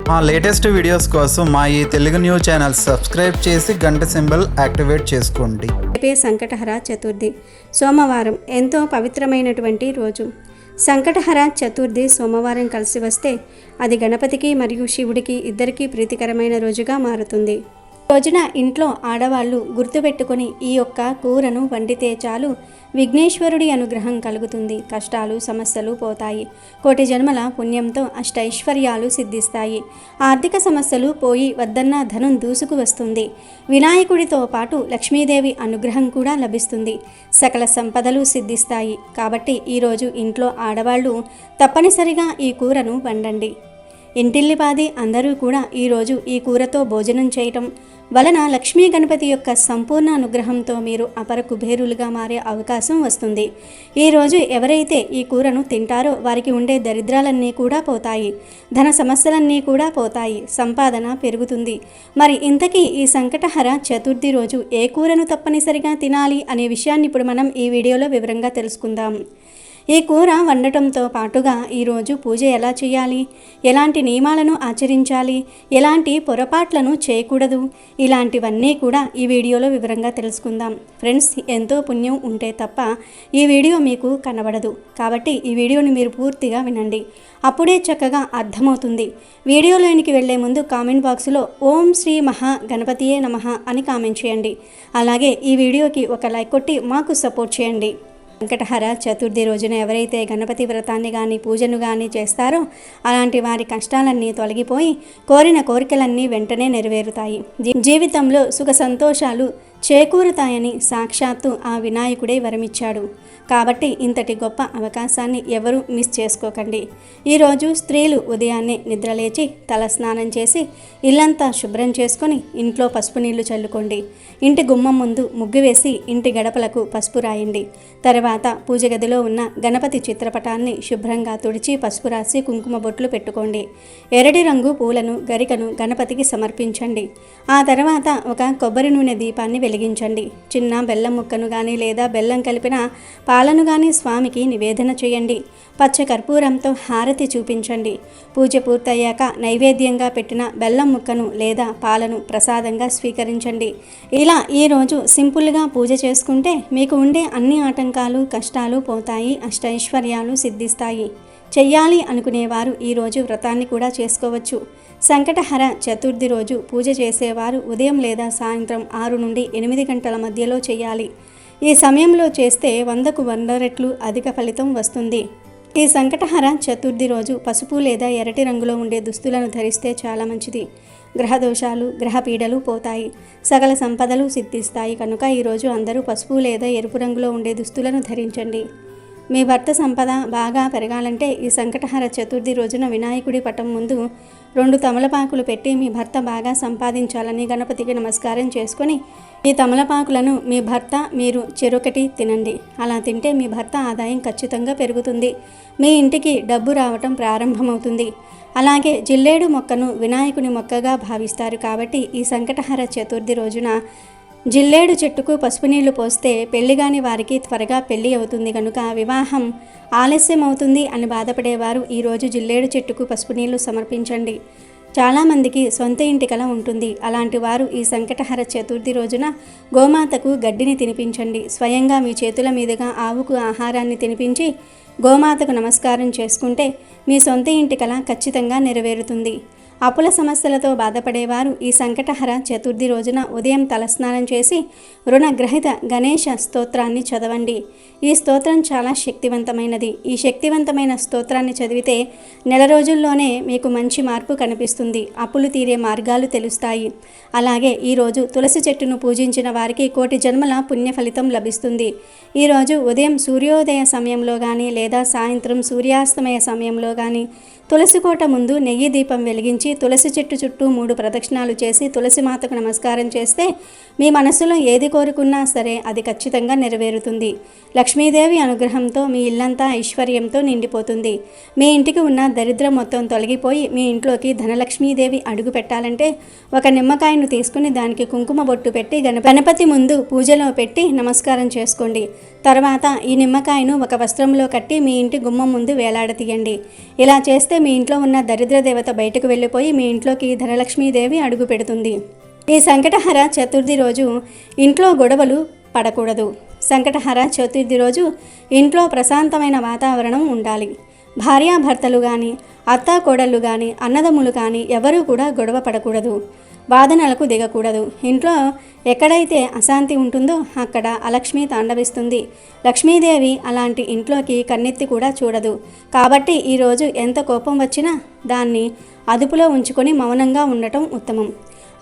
మా latest videos కోసం మా ఈ తెలుగు న్యూస్ ఛానల్ సబ్స్క్రైబ్ చేసి గంట సింబల్ యాక్టివేట్ చేసుకోండి. రేపే సంకటహర చతుర్థి సోమవారం ఎంతో పవిత్రమైనటువంటి రోజు. సంకటహర చతుర్థి సోమవారం కలిసి వస్తే అది గణపతికి మరియు శివుడికి ఇద్దరికీ ప్రీతికరమైన రోజుగా మారుతుంది. రోజున ఇంట్లో ఆడవాళ్ళు గుర్తుపెట్టుకొని ఈ యొక్క కూరను వండితే చాలు విఘ్నేశ్వరుడి అనుగ్రహం కలుగుతుంది. కష్టాలు సమస్యలు పోతాయి. కోటి జన్మల పుణ్యంతో అష్టైశ్వర్యాలు సిద్ధిస్తాయి. ఆర్థిక సమస్యలు పోయి వద్దన్న ధనం దూసుకు వస్తుంది. వినాయకుడితో పాటు లక్ష్మీదేవి అనుగ్రహం కూడా లభిస్తుంది. సకల సంపదలు సిద్ధిస్తాయి. కాబట్టి ఈరోజు ఇంట్లో ఆడవాళ్ళు తప్పనిసరిగా ఈ కూరను వండండి. ఇంటిల్లిపాది అందరూ కూడా ఈరోజు ఈ కూరతో భోజనం చేయటం వలన లక్ష్మీ గణపతి యొక్క సంపూర్ణ అనుగ్రహంతో మీరు అపర కుబేరులుగా మారే అవకాశం వస్తుంది. ఈరోజు ఎవరైతే ఈ కూరను తింటారో వారికి ఉండే దరిద్రాలన్నీ కూడా పోతాయి. ధన సమస్యలన్నీ కూడా పోతాయి. సంపాదన పెరుగుతుంది. మరి ఇంతకీ ఈ సంకటహర చతుర్థి రోజు ఏ కూరను తప్పనిసరిగా తినాలి అనే విషయాన్ని ఇప్పుడు మనం ఈ వీడియోలో వివరంగా తెలుసుకుందాం. ఈ కూర వండటంతో పాటుగా ఈరోజు పూజ ఎలా చేయాలి, ఎలాంటి నియమాలను ఆచరించాలి, ఎలాంటి పొరపాట్లను చేయకూడదు, ఇలాంటివన్నీ కూడా ఈ వీడియోలో వివరంగా తెలుసుకుందాం. ఫ్రెండ్స్, ఎంతో పుణ్యం ఉంటే తప్ప ఈ వీడియో మీకు కనబడదు. కాబట్టి ఈ వీడియోని మీరు పూర్తిగా వినండి. అప్పుడే చక్కగా అర్థమవుతుంది. వీడియోలోనికి వెళ్లే ముందు కామెంట్ బాక్స్లో ఓం శ్రీ మహా గణపతియే నమః అని కామెంట్ చేయండి. అలాగే ఈ వీడియోకి ఒక లైక్ కొట్టి మాకు సపోర్ట్ చేయండి. సంకటహర చతుర్థి రోజున ఎవరైతే గణపతి వ్రతాన్ని కానీ పూజను కానీ చేస్తారో అలాంటి వారి కష్టాలన్నీ తొలగిపోయి కోరిన కోరికలన్నీ వెంటనే నెరవేరుతాయి. జీవితంలో సుఖ సంతోషాలు చేకూరుతాయని సాక్షాత్తు ఆ వినాయకుడే వరమిచ్చాడు. కాబట్టి ఇంతటి గొప్ప అవకాశాన్ని ఎవరూ మిస్ చేసుకోకండి. ఈరోజు స్త్రీలు ఉదయాన్నే నిద్రలేచి తల స్నానం చేసి ఇల్లంతా శుభ్రం చేసుకొని ఇంట్లో పసుపు నీళ్లు చల్లుకోండి. ఇంటి గుమ్మం ముందు ముగ్గు వేసి ఇంటి గడపలకు పసుపు రాయండి. తర్వాత పూజ గదిలో ఉన్న గణపతి చిత్రపటాన్ని శుభ్రంగా తుడిచి పసుపు రాసి కుంకుమ బొట్లు పెట్టుకోండి. ఎర్రటి రంగు పూలను గరికను గణపతికి సమర్పించండి. ఆ తర్వాత ఒక కొబ్బరి నూనె దీపాన్ని వెలిగించండి. చిన్న బెల్లం ముక్కను కానీ లేదా బెల్లం కలిపిన పాలను కానీ స్వామికి నివేదన చేయండి. పచ్చ కర్పూరంతో హారతి చూపించండి. పూజ పూర్తయ్యాక నైవేద్యంగా పెట్టిన బెల్లం ముక్కను లేదా పాలను ప్రసాదంగా స్వీకరించండి. ఇలా ఈరోజు సింపుల్గా పూజ చేసుకుంటే మీకు ఉండే అన్ని ఆటంకాలు కష్టాలు పోతాయి. అష్టైశ్వర్యాలు సిద్ధిస్తాయి. చెయ్యాలి అనుకునేవారు ఈరోజు వ్రతాన్ని కూడా చేసుకోవచ్చు. సంకటహర చతుర్థి రోజు పూజ చేసేవారు ఉదయం లేదా సాయంత్రం 6 నుండి 8 గంటల మధ్యలో చేయాలి. ఈ సమయంలో చేస్తే 100కు 100 రెట్లు అధిక ఫలితం వస్తుంది. ఈ సంకటహర చతుర్థి రోజు పసుపు లేదా ఎర్రటి రంగులో ఉండే దుస్తులను ధరిస్తే చాలా మంచిది. గ్రహదోషాలు గ్రహపీడలు పోతాయి. సకల సంపదలు సిద్ధిస్తాయి. కనుక ఈరోజు అందరూ పసుపు లేదా ఎరుపు రంగులో ఉండే దుస్తులను ధరించండి. మీ భర్త సంపద బాగా పెరగాలంటే ఈ సంకటహర చతుర్థి రోజున వినాయకుడి పటం ముందు 2 తమలపాకులు పెట్టి మీ భర్త బాగా సంపాదించాలని గణపతికి నమస్కారం చేసుకొని ఈ తమలపాకులను మీ భర్త మీరు చెరొకటి తినండి. అలా తింటే మీ భర్త ఆదాయం ఖచ్చితంగా పెరుగుతుంది. మీ ఇంటికి డబ్బు రావటం ప్రారంభమవుతుంది. అలాగే జిల్లేడు మొక్కను వినాయకుని మొక్కగా భావిస్తారు. కాబట్టి ఈ సంకటహర చతుర్థి రోజున జిల్లేడు చెట్టుకు పసుపు నీళ్లు పోస్తే పెళ్లిగాని వారికి త్వరగా పెళ్లి అవుతుంది. కనుక వివాహం ఆలస్యం అవుతుంది అని బాధపడేవారు ఈరోజు జిల్లేడు చెట్టుకు పసుపు నీళ్లు సమర్పించండి. చాలామందికి సొంత ఇంటి కల ఉంటుంది. అలాంటి వారు ఈ సంకటహర చతుర్థి రోజున గోమాతకు గడ్డిని తినిపించండి. స్వయంగా మీ చేతుల మీదుగా ఆవుకు ఆహారాన్ని తినిపించి గోమాతకు నమస్కారం చేసుకుంటే మీ సొంత ఇంటి కల ఖచ్చితంగా నెరవేరుతుంది. అప్పుల సమస్యలతో బాధపడేవారు ఈ సంకటహర చతుర్థి రోజున ఉదయం తలస్నానం చేసి రుణగ్రహిత గణేష స్తోత్రాన్ని చదవండి. ఈ స్తోత్రం చాలా శక్తివంతమైనది. ఈ శక్తివంతమైన స్తోత్రాన్ని చదివితే నెల రోజుల్లోనే మీకు మంచి మార్పు కనిపిస్తుంది. అప్పులు తీరే మార్గాలు తెలుస్తాయి. అలాగే ఈరోజు తులసి చెట్టును పూజించిన వారికి కోటి జన్మల పుణ్య ఫలితం లభిస్తుంది. ఈరోజు ఉదయం సూర్యోదయ సమయంలో కానీ లేదా సాయంత్రం సూర్యాస్తమయ సమయంలో కానీ తులసి కోట ముందు నెయ్యి దీపం వెలిగించి తులసి చెట్టు చుట్టూ 3 ప్రదక్షిణాలు చేసి తులసి మాతకు నమస్కారం చేస్తే మీ మనసులో ఏది కోరుకున్నా సరే అది ఖచ్చితంగా నెరవేరుతుంది. లక్ష్మీదేవి అనుగ్రహంతో మీ ఇల్లంతా ఐశ్వర్యంతో నిండిపోతుంది. మీ ఇంటికి ఉన్న దరిద్రం మొత్తం తొలగిపోయి మీ ఇంట్లోకి ధనలక్ష్మీదేవి అడుగు పెట్టాలంటే ఒక నిమ్మకాయను తీసుకుని దానికి కుంకుమ బొట్టు పెట్టి గణపతి ముందు పూజలో పెట్టి నమస్కారం చేసుకోండి. తర్వాత ఈ నిమ్మకాయను ఒక వస్త్రంలో కట్టి మీ ఇంటి గుమ్మం ముందు వేలాడతీయండి. ఇలా చేస్తే చేస్తే మీ ఇంట్లో ఉన్న దరిద్ర దేవత బయటకు వెళ్ళిపోయి మీ ఇంట్లోకి ధనలక్ష్మీదేవి అడుగు పెడుతుంది. ఈ సంకటహర చతుర్థి రోజు ఇంట్లో గొడవలు పడకూడదు. సంకటహర చతుర్థి రోజు ఇంట్లో ప్రశాంతమైన వాతావరణం ఉండాలి. భార్యాభర్తలు కానీ, అత్తాకోడళ్ళు కానీ, అన్నదమ్ములు కానీ ఎవరూ కూడా గొడవ పడకూడదు, వాదనలకు దిగకూడదు. ఇంట్లో ఎక్కడైతే అశాంతి ఉంటుందో అక్కడ అలక్ష్మి తాండవిస్తుంది. లక్ష్మీదేవి అలాంటి ఇంట్లోకి కన్నెత్తి కూడా చూడదు. కాబట్టి ఈరోజు ఎంత కోపం వచ్చినా దాన్ని అదుపులో ఉంచుకొని మౌనంగా ఉండటం ఉత్తమం.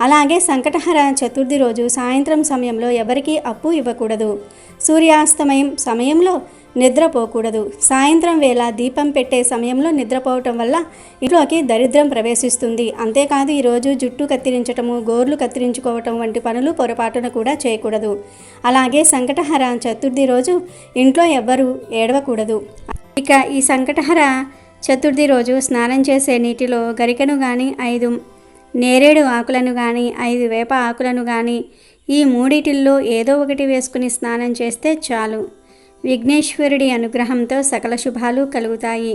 అలాగే సంకటహర చతుర్థి రోజు సాయంత్రం సమయంలో ఎవరికీ అప్పు ఇవ్వకూడదు. సూర్యాస్తమయం సమయంలో నిద్రపోకూడదు. సాయంత్రం వేళ దీపం పెట్టే సమయంలో నిద్రపోవటం వల్ల ఇంట్లోకి దరిద్రం ప్రవేశిస్తుంది. అంతేకాదు ఈరోజు జుట్టు కత్తిరించటము, గోర్లు కత్తిరించుకోవటం వంటి పనులు పొరపాటున కూడా చేయకూడదు. అలాగే సంకటహర చతుర్థి రోజు ఇంట్లో ఎవ్వరూ ఏడవకూడదు. ఇక ఈ సంకటహర చతుర్థి రోజు స్నానం చేసే నీటిలో గరికను కానీ, 5 నేరేడు ఆకులను కానీ, 5 వేప ఆకులను కానీ, ఈ మూడిటిల్లో ఏదో ఒకటి వేసుకుని స్నానం చేస్తే చాలు. విఘ్నేశ్వరుడి అనుగ్రహంతో సకల శుభాలు కలుగుతాయి.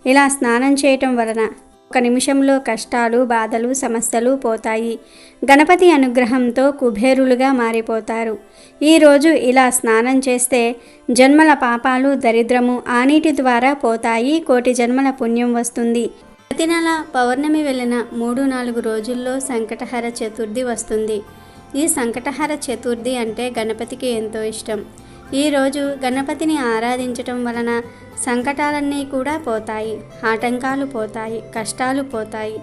ఇలా స్నానం చేయటం వలన 1 నిమిషంలో కష్టాలు, బాధలు, సమస్యలు పోతాయి. గణపతి అనుగ్రహంతో కుబేరులుగా మారిపోతారు. ఈరోజు ఇలా స్నానం చేస్తే జన్మల పాపాలు, దరిద్రము ఆ నీటి ద్వారా పోతాయి. 1,000,000 జన్మల పుణ్యం వస్తుంది. ప్రతి నెల పౌర్ణమి వెళ్ళిన 3-4 రోజుల్లో సంకటహర చతుర్థి వస్తుంది. ఈ సంకటహర చతుర్థి అంటే గణపతికి ఎంతో ఇష్టం. ఈరోజు గణపతిని ఆరాధించటం వలన సంకటాలన్నీ కూడా పోతాయి, ఆటంకాలు పోతాయి, కష్టాలు పోతాయి.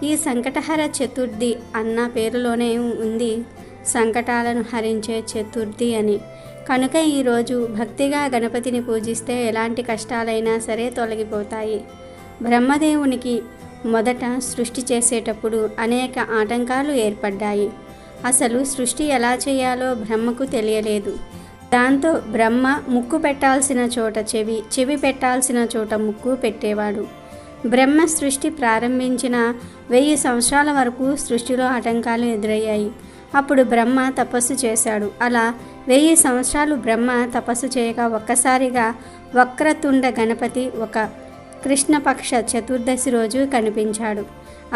ఈ సంకటహర చతుర్థి అన్న పేరులోనే ఉంది సంకటాలను హరించే చతుర్థి అని. కనుక ఈరోజు భక్తిగా గణపతిని పూజిస్తే ఎలాంటి కష్టాలైనా సరే తొలగిపోతాయి. బ్రహ్మదేవునికి మొదట సృష్టి చేసేటప్పుడు అనేక ఆటంకాలు ఏర్పడ్డాయి. అసలు సృష్టి ఎలా చేయాలో బ్రహ్మకు తెలియలేదు. దాంతో బ్రహ్మ ముక్కు పెట్టాల్సిన చోట చెవి, చెవి పెట్టాల్సిన చోట ముక్కు పెట్టేవాడు. బ్రహ్మ సృష్టి ప్రారంభించిన 1000 సంవత్సరాల వరకు సృష్టిలో ఆటంకాలు ఎదురయ్యాయి. అప్పుడు బ్రహ్మ తపస్సు చేశాడు. అలా 1000 సంవత్సరాలు బ్రహ్మ తపస్సు చేయగా ఒక్కసారిగా వక్రతుండ గణపతి ఒక కృష్ణపక్ష చతుర్దశి రోజు కనిపించాడు.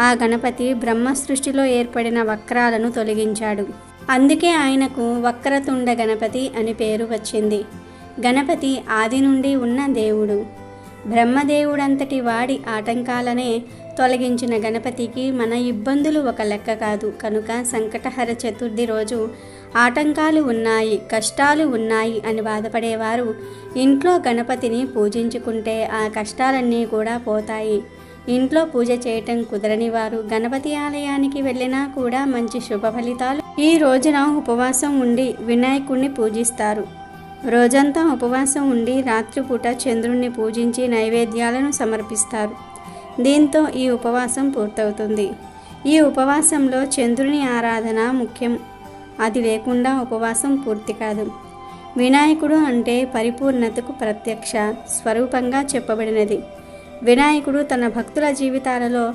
ఆ గణపతి బ్రహ్మ సృష్టిలో ఏర్పడిన వక్రాలను తొలగించాడు. అందుకే ఆయనకు వక్రతుండ గణపతి అని పేరు వచ్చింది. గణపతి ఆది నుండి ఉన్న దేవుడు. బ్రహ్మదేవుడంతటి వాడి ఆటంకాలనే తొలగించిన గణపతికి మన ఇబ్బందులు ఒక లెక్క కాదు. కనుక సంకటహర చతుర్థి రోజు ఆటంకాలు ఉన్నాయి, కష్టాలు ఉన్నాయి అని బాధపడేవారు ఇంట్లో గణపతిని పూజించుకుంటే ఆ కష్టాలన్నీ కూడా పోతాయి. ఇంట్లో పూజ చేయటం కుదరని వారు గణపతి ఆలయానికి వెళ్ళినా కూడా మంచి శుభ ఫలితాలు. ఈ రోజున ఉపవాసం ఉండి వినాయకుడిని పూజిస్తారు. రోజంతా ఉపవాసం ఉండి రాత్రిపూట చంద్రుణ్ణి పూజించి నైవేద్యాలను సమర్పిస్తారు. దీంతో ఈ ఉపవాసం పూర్తవుతుంది. ఈ ఉపవాసంలో చంద్రుని ఆరాధన ముఖ్యం. అది లేకుండా ఉపవాసం పూర్తి కాదు. వినాయకుడు అంటే పరిపూర్ణతకు ప్రత్యక్ష స్వరూపంగా చెప్పబడినది. వినాయకుడు తన భక్తుల జీవితాలలో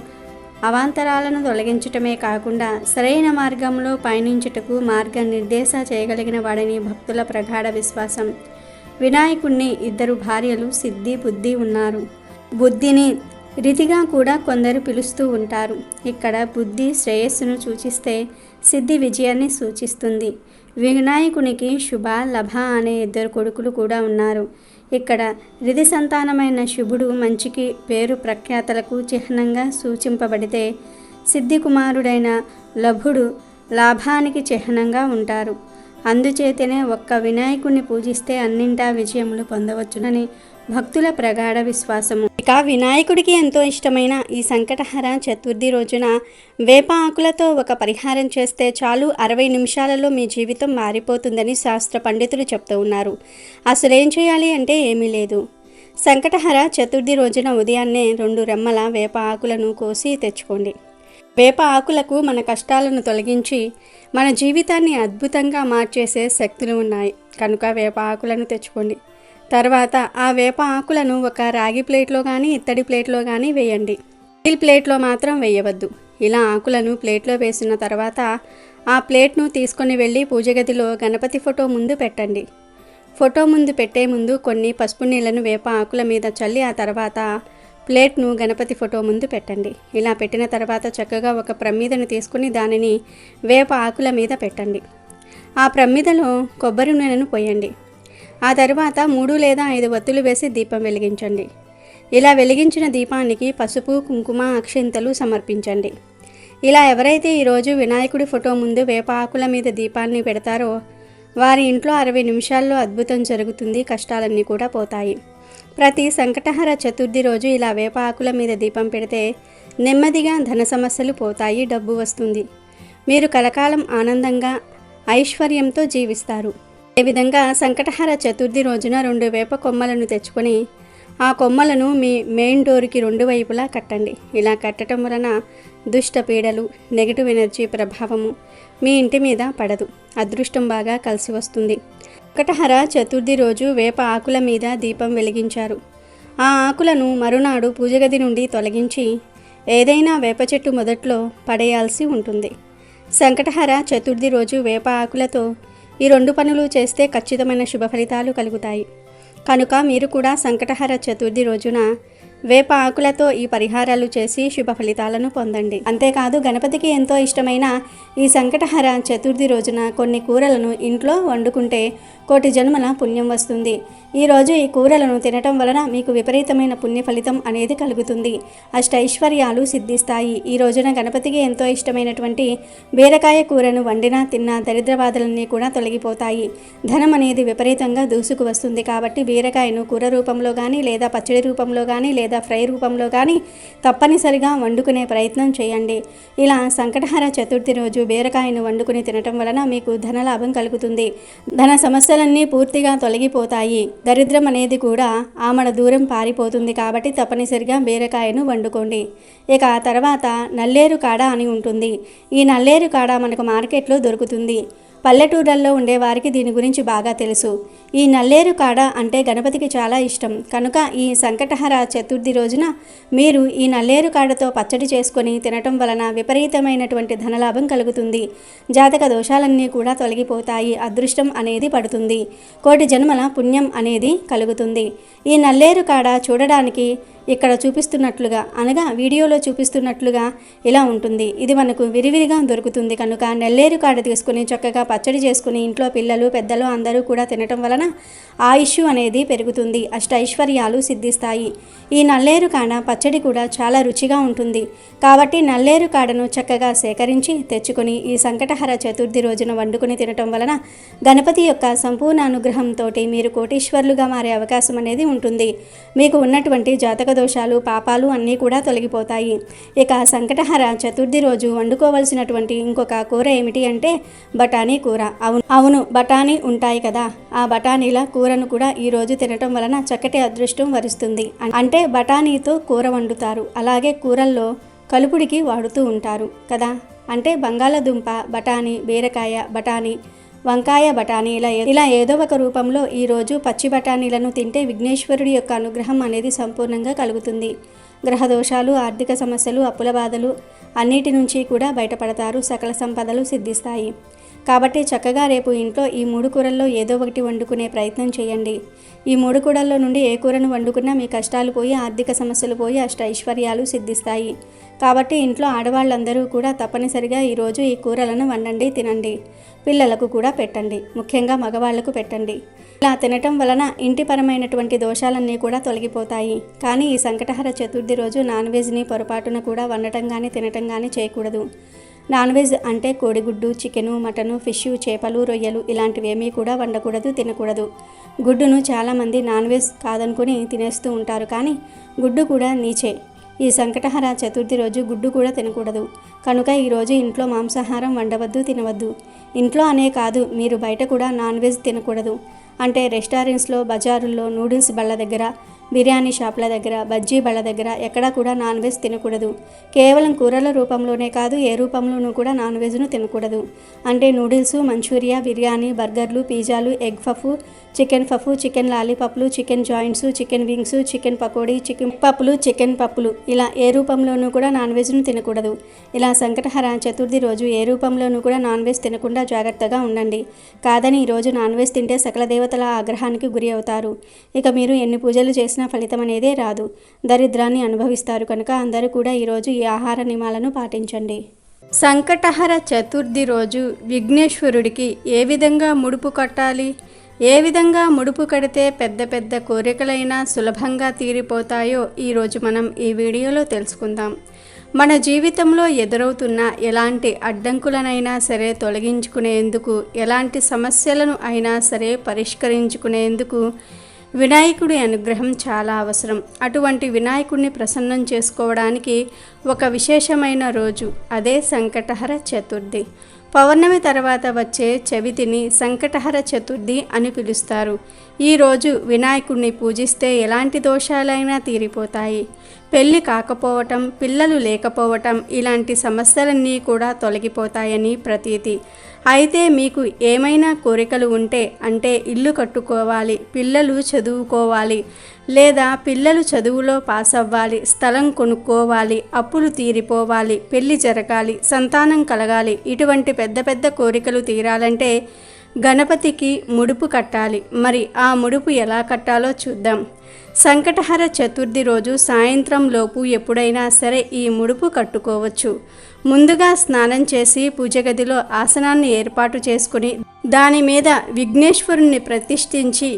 అవాంతరాలను తొలగించటమే కాకుండా సరైన మార్గంలో పయనించుటకు మార్గనిర్దేశ చేయగలిగిన వాడని భక్తుల ప్రగాఢ విశ్వాసం. వినాయకుడిని 2 భార్యలు సిద్ధి, బుద్ధి ఉన్నారు. బుద్ధిని రీతిగా కూడా కొందరు పిలుస్తూ ఉంటారు. ఇక్కడ బుద్ధి శ్రేయస్సును సూచిస్తే సిద్ధి విజయాన్ని సూచిస్తుంది. వినాయకునికి శుభ, లభ అనే 2 కొడుకులు కూడా ఉన్నారు. ఇక్కడ రిధి సంతానమైన శుభుడు మంచికి పేరు ప్రఖ్యాతలకు చిహ్నంగా సూచింపబడితే సిద్ధి కుమారుడైన లభుడు లాభానికి చిహ్నంగా ఉంటారు. అందుచేతనే ఒక్క వినాయకుడిని పూజిస్తే అన్నింటా విజయములు పొందవచ్చునని భక్తుల ప్రగాఢ విశ్వాసము. ఇక వినాయకుడికి ఎంతో ఇష్టమైన ఈ సంకటహర చతుర్థి రోజున వేప ఆకులతో ఒక పరిహారం చేస్తే చాలు 60 నిమిషాలలో మీ జీవితం మారిపోతుందని శాస్త్ర పండితులు చెప్తూ ఉన్నారు. అసలేం చేయాలి అంటే ఏమీ లేదు. సంకటహర చతుర్థి రోజున ఉదయాన్నే 2 రెమ్మల వేప ఆకులను కోసి తెచ్చుకోండి. వేప ఆకులకు మన కష్టాలను తొలగించి మన జీవితాన్ని అద్భుతంగా మార్చేసే శక్తులు ఉన్నాయి. కనుక వేప ఆకులను తెచ్చుకోండి. తర్వాత ఆ వేప ఆకులను ఒక రాగి ప్లేట్లో కానీ ఇత్తడి ప్లేట్లో కానీ వేయండి. స్టీల్ ప్లేట్లో మాత్రం వేయవద్దు. ఇలా ఆకులను ప్లేట్లో వేసిన తర్వాత ఆ ప్లేట్ను తీసుకొని వెళ్ళి పూజ గదిలో గణపతి ఫోటో ముందు పెట్టండి. ఫోటో ముందు పెట్టే ముందు కొన్ని పసుపు నీళ్లను వేప ఆకుల మీద చల్లి ఆ తర్వాత ప్లేట్ను గణపతి ఫోటో ముందు పెట్టండి. ఇలా పెట్టిన తర్వాత చక్కగా ఒక ప్రమిదను తీసుకుని దానిని వేప ఆకుల మీద పెట్టండి. ఆ ప్రమిదలో కొబ్బరి నూనెను పోయండి. ఆ తర్వాత 3 లేదా 5 ఒత్తులు వేసి దీపం వెలిగించండి. ఇలా వెలిగించిన దీపానికి పసుపు, కుంకుమ, అక్షింతలు సమర్పించండి. ఇలా ఎవరైతే ఈరోజు వినాయకుడి ఫోటో ముందు వేప ఆకుల మీద దీపాన్ని పెడతారో వారి ఇంట్లో 60 నిమిషాల్లో అద్భుతం జరుగుతుంది. కష్టాలన్నీ కూడా పోతాయి. ప్రతి సంకటహర చతుర్థి రోజు ఇలా వేప ఆకుల మీద దీపం పెడితే నెమ్మదిగా ధన సమస్యలు పోతాయి, డబ్బు వస్తుంది. మీరు కలకాలం ఆనందంగా ఐశ్వర్యంతో జీవిస్తారు. అదేవిధంగా సంకటహర చతుర్థి రోజున 2 వేప కొమ్మలను తెచ్చుకొని ఆ కొమ్మలను మీ మెయిన్ డోర్కి 2 వైపులా కట్టండి. ఇలా కట్టడం వలన దుష్ట పీడలు, నెగిటివ్ ఎనర్జీ ప్రభావము మీ ఇంటి మీద పడదు. అదృష్టం బాగా కలిసి వస్తుంది. సంకటహర చతుర్థి రోజు వేప ఆకుల మీద దీపం వెలిగించారు. ఆ ఆకులను మరునాడు పూజగది నుండి తొలగించి ఏదైనా వేప చెట్టు మొదట్లో పడేయాల్సి ఉంటుంది. సంకటహర చతుర్థి రోజు వేప ఆకులతో ఈ 2 పనులు చేస్తే ఖచ్చితమైన శుభ ఫలితాలు కలుగుతాయి. కనుక మీరు కూడా సంకటహర చతుర్థి రోజున వేప ఆకులతో ఈ పరిహారాలు చేసి శుభ ఫలితాలను పొందండి. అంతేకాదు గణపతికి ఎంతో ఇష్టమైన ఈ సంకటహర చతుర్థి రోజున కొన్ని కూరలను ఇంట్లో వండుకుంటే కోటి జన్మల పుణ్యం వస్తుంది. ఈరోజు ఈ కూరలను తినటం వలన మీకు విపరీతమైన పుణ్య ఫలితం అనేది కలుగుతుంది. అష్టైశ్వర్యాలు సిద్ధిస్తాయి. ఈ రోజున గణపతికి ఎంతో ఇష్టమైనటువంటి బీరకాయ కూరను వండినా తిన్నా దరిద్ర బాధలన్నీ కూడా తొలగిపోతాయి. ధనం అనేది విపరీతంగా దూసుకు వస్తుంది. కాబట్టి బీరకాయను కూర రూపంలో కానీ లేదా పచ్చడి రూపంలో కానీ లేదా ఫ్రై రూపంలో కానీ తప్పనిసరిగా వండుకునే ప్రయత్నం చేయండి. ఇలా సంకటహర చతుర్థి రోజు బీరకాయను వండుకుని తినటం వలన మీకు ధనలాభం కలుగుతుంది. ధన సమస్యలన్నీ పూర్తిగా తొలగిపోతాయి. దరిద్రం అనేది కూడా ఆమడ దూరం పారిపోతుంది. కాబట్టి తప్పనిసరిగా బీరకాయను వండుకోండి. ఇక తర్వాత నల్లేరు కాడ అని ఉంటుంది. ఈ నల్లేరు కాడ మనకు మార్కెట్లో దొరుకుతుంది. పల్లెటూళ్ళల్లో ఉండేవారికి దీని గురించి బాగా తెలుసు. ఈ నల్లేరు కాడ అంటే గణపతికి చాలా ఇష్టం. కనుక ఈ సంకటహర చతుర్థి రోజున మీరు ఈ నల్లేరు కాడతో పచ్చడి చేసుకొని తినటం వలన విపరీతమైనటువంటి ధనలాభం కలుగుతుంది. జాతక దోషాలన్నీ కూడా తొలగిపోతాయి. అదృష్టం అనేది పడుతుంది. కోటి జన్మల పుణ్యం అనేది కలుగుతుంది. ఈ నల్లేరు కాడ చూడడానికి ఇక్కడ చూపిస్తున్నట్లుగా అనగా వీడియోలో చూపిస్తున్నట్లుగా ఇలా ఉంటుంది. ఇది మనకు విరివిరిగా దొరుకుతుంది. కనుక నల్లేరు కాడ తీసుకుని చక్కగా పచ్చడి చేసుకుని ఇంట్లో పిల్లలు పెద్దలు అందరూ కూడా తినటం వలన ఆయుష్ అనేది పెరుగుతుంది. అష్టైశ్వర్యాలు సిద్ధిస్తాయి. ఈ నల్లేరు కాడ పచ్చడి కూడా చాలా రుచిగా ఉంటుంది. కాబట్టి నల్లేరు కాడను చక్కగా సేకరించి తెచ్చుకొని ఈ సంకటహర చతుర్థి రోజున వండుకొని తినటం వలన గణపతి యొక్క సంపూర్ణ అనుగ్రహంతో మీరు కోటీశ్వర్లుగా మారే అవకాశం అనేది ఉంటుంది. మీకు ఉన్నటువంటి జాతక దోషాలు పాపాలు అన్నీ కూడా తొలగిపోతాయి. ఇక సంకటహర చతుర్థి రోజు వండుకోవలసినటువంటి ఇంకొక కూర ఏమిటి అంటే బఠానీ కూర. అవును బఠానీ ఉంటాయి కదా, ఆ బఠానీల కూరను కూడా ఈ రోజు తినటం వలన చక్కటి అదృష్టం వరిస్తుంది. అంటే బఠానీతో కూర వండుతారు. అలాగే కూరల్లో కలుపుడికి వాడుతూ ఉంటారు కదా. అంటే బంగాళదుంప, బఠానీ, బీరకాయ, బఠానీ, వంకాయ, బఠానీ ఇలా ఏదో ఒక రూపంలో ఈరోజు పచ్చి బఠానీలను తింటే విఘ్నేశ్వరుడి యొక్క అనుగ్రహం అనేది సంపూర్ణంగా కలుగుతుంది. గ్రహ దోషాలు, ఆర్థిక సమస్యలు, అప్పుల బాధలు అన్నిటి నుంచి కూడా బయటపడతారు. సకల సంపదలు సిద్ధిస్తాయి. కాబట్టి చక్కగా రేపు ఇంట్లో ఈ 3 కూరల్లో ఏదో ఒకటి వండుకునే ప్రయత్నం చేయండి. ఈ 3 కూరల్లో నుండి ఏ కూరను వండుకున్నా మీ కష్టాలు పోయి ఆర్థిక సమస్యలు పోయి అష్టైశ్వర్యాలు సిద్ధిస్తాయి. కాబట్టి ఇంట్లో ఆడవాళ్ళందరూ కూడా తప్పనిసరిగా ఈరోజు ఈ కూరలను వండండి, తినండి. పిల్లలకు కూడా పెట్టండి. ముఖ్యంగా మగవాళ్లకు పెట్టండి. ఇలా తినటం వలన ఇంటిపరమైనటువంటి దోషాలన్నీ కూడా తొలగిపోతాయి. కానీ ఈ సంకటహర చతుర్థి రోజు నాన్ వెజ్ని పొరపాటున కూడా వండటం కానీ తినటం కానీ చేయకూడదు. నాన్ వెజ్ అంటే కోడిగుడ్డు, చికెను, మటను, ఫిష్, చేపలు, రొయ్యలు ఇలాంటివి ఏమీ కూడా వండకూడదు, తినకూడదు. గుడ్డును చాలామంది నాన్ వెజ్ కాదనుకుని తినేస్తూ ఉంటారు. కానీ గుడ్డు కూడా నీచే. ఈ సంకటహర చతుర్థి రోజు గుడ్డు కూడా తినకూడదు. కనుక ఈరోజు ఇంట్లో మాంసాహారం వండవద్దు, తినవద్దు. ఇంట్లో అనే కాదు, మీరు బయట కూడా నాన్ వెజ్ తినకూడదు. అంటే రెస్టారెంట్స్లో, బజారుల్లో, నూడిల్స్ బళ్ళ దగ్గర, బిర్యానీ షాప్ల దగ్గర, బజ్జీ బళ్ళ దగ్గర ఎక్కడా కూడా నాన్ వెజ్ తినకూడదు. కేవలం కూరల రూపంలోనే కాదు, ఏ రూపంలోనూ కూడా నాన్ వెజ్ను తినకూడదు. అంటే నూడిల్స్, మంచూరియా, బిర్యానీ, బర్గర్లు, పిజ్జాలు, ఎగ్ పఫ్, చికెన్ లాలీపాప్లు, chicken joints, chicken wings, chicken pakoda, chicken పప్పులు ఇలా ఏ రూపంలోనూ కూడా నాన్ వెజ్ను తినకూడదు. ఇలా సంకటహర చతుర్థి రోజు ఏ రూపంలోనూ కూడా నాన్ వెజ్ తినకుండా జాగ్రత్తగా ఉండండి. కాదని ఈరోజు నాన్ వెజ్ తింటే సకల దేవతల ఆగ్రహానికి గురి అవుతారు. ఇక మీరు ఎన్ని పూజలు చేసినా చేసిన ఫలితం అనేదే రాదు, దరిద్రాన్ని అనుభవిస్తారు. కనుక అందరూ కూడా ఈరోజు ఈ ఆహార నియమాలను పాటించండి. సంకటహర చతుర్థి రోజు విఘ్నేశ్వరుడికి ఏ విధంగా ముడుపు కట్టాలి, ఏ విధంగా ముడుపు కడితే పెద్ద పెద్ద కోరికలైనా సులభంగా తీరిపోతాయో ఈరోజు మనం ఈ వీడియోలో తెలుసుకుందాం. మన జీవితంలో ఎదురవుతున్న ఎలాంటి అడ్డంకులనైనా సరే తొలగించుకునేందుకు, ఎలాంటి సమస్యలను అయినా సరే పరిష్కరించుకునేందుకు వినాయకుడి అనుగ్రహం చాలా అవసరం. అటువంటి వినాయకుడిని ప్రసన్నం చేసుకోవడానికి ఒక విశేషమైన రోజు, అదే సంకటహర చతుర్థి. పౌర్ణమి తర్వాత వచ్చే చవితిని సంకటహర చతుర్థి అని పిలుస్తారు. ఈరోజు వినాయకుడిని పూజిస్తే ఎలాంటి దోషాలైనా తీరిపోతాయి. పెళ్ళి కాకపోవటం, పిల్లలు లేకపోవటం ఇలాంటి సమస్యలన్నీ కూడా తొలగిపోతాయని ప్రతీతి. అయితే మీకు ఏమైనా కోరికలు ఉంటే, అంటే ఇల్లు కట్టుకోవాలి, పిల్లలు చదువుకోవాలి, లేదా పిల్లలు చదువులో పాస్ అవ్వాలి, స్థలం కొనుక్కోవాలి, అప్పులు తీరిపోవాలి, పెళ్లి జరగాలి, సంతానం కలగాలి, ఇటువంటి పెద్ద పెద్ద కోరికలు తీరాలంటే గణపతికి ముడుపు కట్టాలి. మరి ఆ ముడుపు ఎలా కట్టాలో చూద్దాం. సంకటహర చతుర్థి రోజు సాయంత్రం లోపు ఎప్పుడైనా సరే ఈ ముడుపు కట్టుకోవచ్చు. ముందుగా స్నానం చేసి పూజ గదిలో ఆసనాన్ని ఏర్పాటు చేసుకుని దాని మీద విఘ్నేశ్వరుణ్ణి ప్రతిష్ఠించి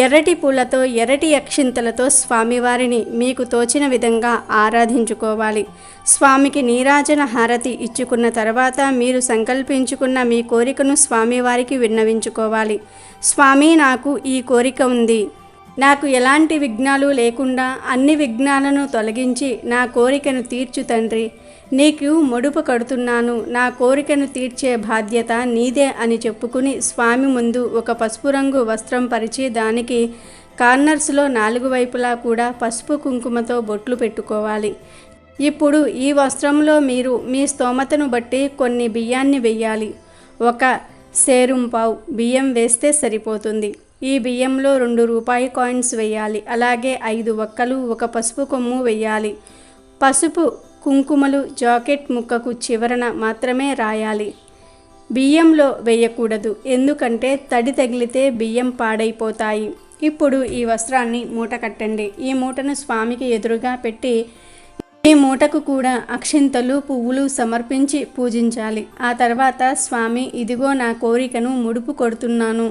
ఎర్రటి పూలతో, ఎర్రటి అక్షింతలతో స్వామివారిని మీకు తోచిన విధంగా ఆరాధించుకోవాలి. స్వామికి నీరాజన హారతి ఇచ్చుకున్న తర్వాత మీరు సంకల్పించుకున్న మీ కోరికను స్వామివారికి విన్నవించుకోవాలి. స్వామి, నాకు ఈ కోరిక ఉంది, నాకు ఎలాంటి విఘ్నాలు లేకుండా అన్ని విఘ్నాలను తొలగించి నా కోరికను తీర్చు తండ్రి. నీకు ముడుపు కడుతున్నాను, నా కోరికను తీర్చే బాధ్యత నీదే అని చెప్పుకుని స్వామి ముందు ఒక పసుపు రంగు వస్త్రం పరిచి దానికి కార్నర్స్లో 4 వైపులా కూడా పసుపు కుంకుమతో బొట్లు పెట్టుకోవాలి. ఇప్పుడు ఈ వస్త్రంలో మీరు మీ స్తోమతను బట్టి కొన్ని బియ్యాన్ని వెయ్యాలి. 1 సేరుంపావు బియ్యం వేస్తే సరిపోతుంది. ఈ బియ్యంలో 2 రూపాయి కాయిన్స్ వేయాలి. అలాగే 5 వక్కలు, 1 పసుపు కొమ్ము వేయాలి. పసుపు కుంకుమలు జాకెట్ ముక్కకు చివరన మాత్రమే రాయాలి, బియ్యంలో వేయకూడదు. ఎందుకంటే తడి తగిలితే బియ్యం పాడైపోతాయి. ఇప్పుడు ఈ వస్త్రాన్ని మూట కట్టండి. ఈ మూటను స్వామికి ఎదురుగా పెట్టి ఈ మూటకు కూడా అక్షింతలు, పువ్వులు సమర్పించి పూజించాలి. ఆ తర్వాత స్వామి, ఇదిగో నా కోరికను ముడుపు కొడుతున్నాను,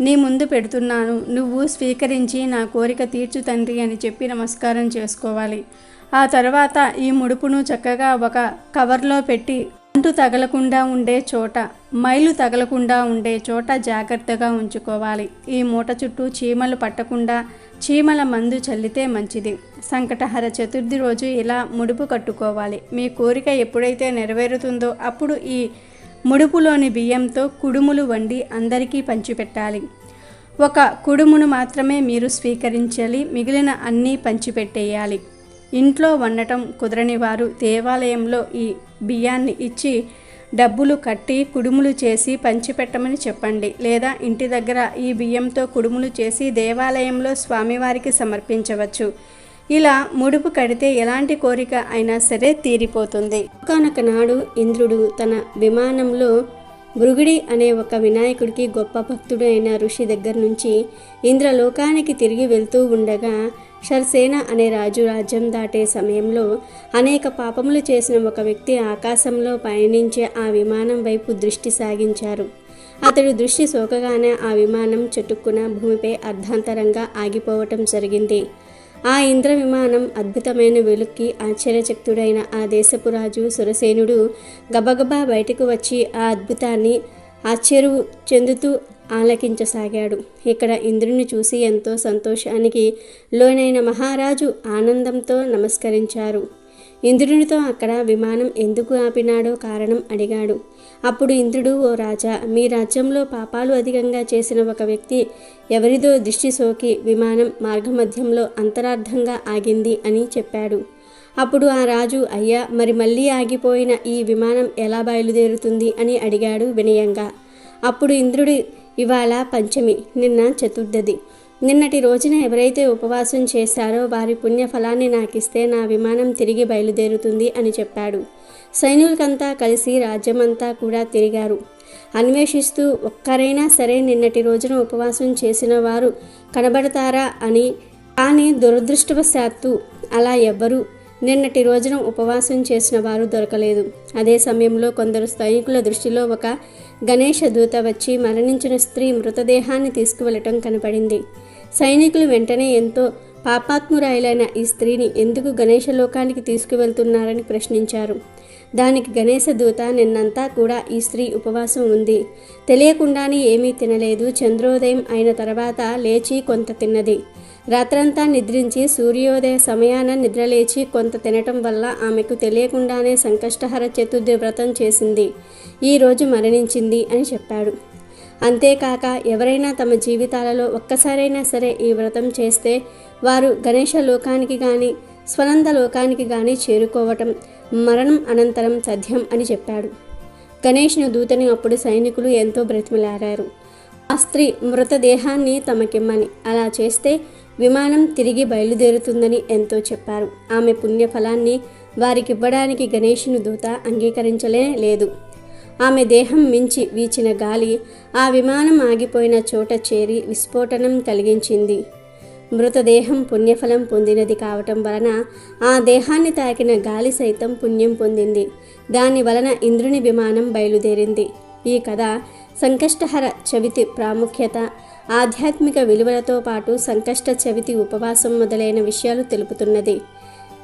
నీ ముందు పెడుతున్నాను, నువ్వు స్వీకరించి నా కోరిక తీర్చు తండ్రి అని చెప్పి నమస్కారం చేసుకోవాలి. ఆ తర్వాత ఈ ముడుపును చక్కగా ఒక కవర్లో పెట్టి అంటు తగలకుండా ఉండే చోట, మైలు తగలకుండా ఉండే చోట జాగ్రత్తగా ఉంచుకోవాలి. ఈ మూట చుట్టూ చీమలు పట్టకుండా చీమల మందు చల్లితే మంచిది. సంకటహర చతుర్థి రోజు ఇలా ముడుపు కట్టుకోవాలి. మీ కోరిక ఎప్పుడైతే నెరవేరుతుందో అప్పుడు ఈ ముడుపులోని బియ్యంతో కుడుములు వండి అందరికీ పంచిపెట్టాలి. 1 కుడుమును మాత్రమే మీరు స్వీకరించాలి, మిగిలిన అన్నీ పంచిపెట్టేయాలి. ఇంట్లో వండటం కుదరని వారు దేవాలయంలో ఈ బియ్యాన్ని ఇచ్చి డబ్బులు కట్టి కుడుములు చేసి పంచిపెట్టమని చెప్పండి. లేదా ఇంటి దగ్గర ఈ బియ్యంతో కుడుములు చేసి దేవాలయంలో స్వామివారికి సమర్పించవచ్చు. ఇలా ముడుపు కడితే ఎలాంటి కోరిక అయినా సరే తీరిపోతుంది. ఒకానొక నాడు ఇంద్రుడు తన విమానంలో భృగుడి అనే ఒక వినాయకుడికి గొప్ప భక్తుడు అయిన ఋషి దగ్గర నుంచి ఇంద్రలోకానికి తిరిగి వెళ్తూ ఉండగా షర్సేన అనే రాజు రాజ్యం దాటే సమయంలో అనేక పాపములు చేసిన ఒక వ్యక్తి ఆకాశంలో పయనించే ఆ విమానం వైపు దృష్టి సాగించారు. అతడు దృష్టి సోకగానే ఆ విమానం చటుక్కున భూమిపై అర్ధాంతరంగా ఆగిపోవటం జరిగింది. ఆ ఇంద్ర విమానం అద్భుతమైన వెలుక్కి ఆశ్చర్యచకితుడైన ఆ దేశపు రాజు సురసేనుడు గబగబా బయటకు వచ్చి ఆ అద్భుతాన్ని ఆశ్చర్యం చెందుతూ ఆలకించసాగాడు. ఇక్కడ ఇంద్రుని చూసి ఎంతో సంతోషానికి లోనైన మహారాజు ఆనందంతో నమస్కరించారు. ఇంద్రునితో అక్కడ విమానం ఎందుకు ఆపినాడో కారణం అడిగాడు. అప్పుడు ఇంద్రుడు, ఓ రాజా, మీ రాజ్యంలో పాపాలు అధికంగా చేసిన ఒక వ్యక్తి ఎవరిదో దృష్టి సోకి విమానం మార్గమధ్యంలో అంతరార్థంగా ఆగింది అని చెప్పాడు. అప్పుడు ఆ రాజు, అయ్యా, మరి మళ్ళీ ఆగిపోయిన ఈ విమానం ఎలా బయలుదేరుతుంది అని అడిగాడు వినయంగా. అప్పుడు ఇంద్రుడు, ఇవాళ పంచమి, నిన్న చతుర్థి. నిన్నటి రోజున ఎవరైతే ఉపవాసం చేశారో వారి పుణ్యఫలాన్ని నాకిస్తే నా విమానం తిరిగి బయలుదేరుతుంది అని చెప్పాడు. సైనికులంతా కలిసి రాజ్యమంతా కూడా తిరిగారు. అన్వేషిస్తూ ఒక్కరైనా సరే నిన్నటి రోజున ఉపవాసం చేసిన వారు కనబడతారా అని కానీ దురదృష్టవశాత్తు అలా ఎవ్వరూ నిన్నటి రోజున ఉపవాసం చేసిన వారు దొరకలేదు. అదే సమయంలో కొందరు సైనికుల దృష్టిలో ఒక గణేష దూత వచ్చి మరణించిన స్త్రీ మృతదేహాన్ని తీసుకువెళ్ళటం కనపడింది. సైనికులు వెంటనే ఎంతో పాపాత్మురాయిలైన ఈ స్త్రీని ఎందుకు గణేష లోకానికి తీసుకువెళ్తున్నారని ప్రశ్నించారు. దానికి గణేశ దూత, నిన్నంతా కూడా ఈ స్త్రీ ఉపవాసం ఉంది, తెలియకుండానే ఏమీ తినలేదు, చంద్రోదయం అయిన తర్వాత లేచి కొంత తిన్నది, రాత్రంతా నిద్రించి సూర్యోదయ సమయాన నిద్రలేచి కొంత తినటం వల్ల ఆమెకు తెలియకుండానే సంకష్టహర చతుర్థి వ్రతం చేసింది, ఈరోజు మరణించింది అని చెప్పాడు. అంతేకాక ఎవరైనా తమ జీవితాలలో ఒక్కసారైనా సరే ఈ వ్రతం చేస్తే వారు గణేష లోకానికి కానీ స్వనంద లోకానికి కానీ చేరుకోవటం మరణం అనంతరం తథ్యం అని చెప్పాడు. గణేష్ను దూతని అప్పుడు సైనికులు ఎంతో బ్రతిమలాడారు ఆ స్త్రీ మృతదేహాన్ని తమకిమ్మని. అలా చేస్తే విమానం తిరిగి బయలుదేరుతుందని ఎంతో చెప్పారు. ఆమె పుణ్యఫలాన్ని వారికివ్వడానికి గణేష్ను దూత అంగీకరించలే లేదు. ఆమె దేహం మించి వీచిన గాలి ఆ విమానం ఆగిపోయిన చోట చేరి విస్ఫోటనం కలిగించింది. మృతదేహం పుణ్యఫలం పొందినది కావటం వలన ఆ దేహాన్ని తాకిన గాలి సైతం పుణ్యం పొందింది. దాని వలన ఇంద్రుని విమానం బయలుదేరింది. ఈ కథ సంకష్టహర చవితి ప్రాముఖ్యత, ఆధ్యాత్మిక విలువలతో పాటు సంకష్ట చవితి ఉపవాసం మొదలైన విషయాలు తెలుపుతున్నది.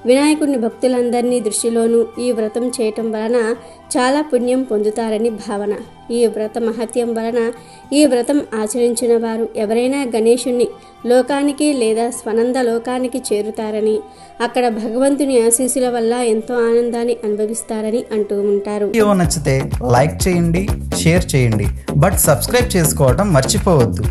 వినాయకుని భక్తులందరినీ దృష్టిలోనూ ఈ వ్రతం చేయటం వలన చాలా పుణ్యం పొందుతారని భావన. ఈ వ్రత మహత్యం వలన ఈ వ్రతం ఆచరించిన వారు ఎవరైనా గణేశుని లోకానికి లేదా స్వనంద లోకానికి చేరుతారని, అక్కడ భగవంతుని ఆశీస్సుల వల్ల ఎంతో ఆనందాన్ని అనుభవిస్తారని అంటూ ఉంటారు. వీడియో నచ్చితే లైక్ చేయండి, షేర్ చేయండి, బట్ సబ్స్క్రైబ్ చేసుకోవడం మర్చిపోవద్దు.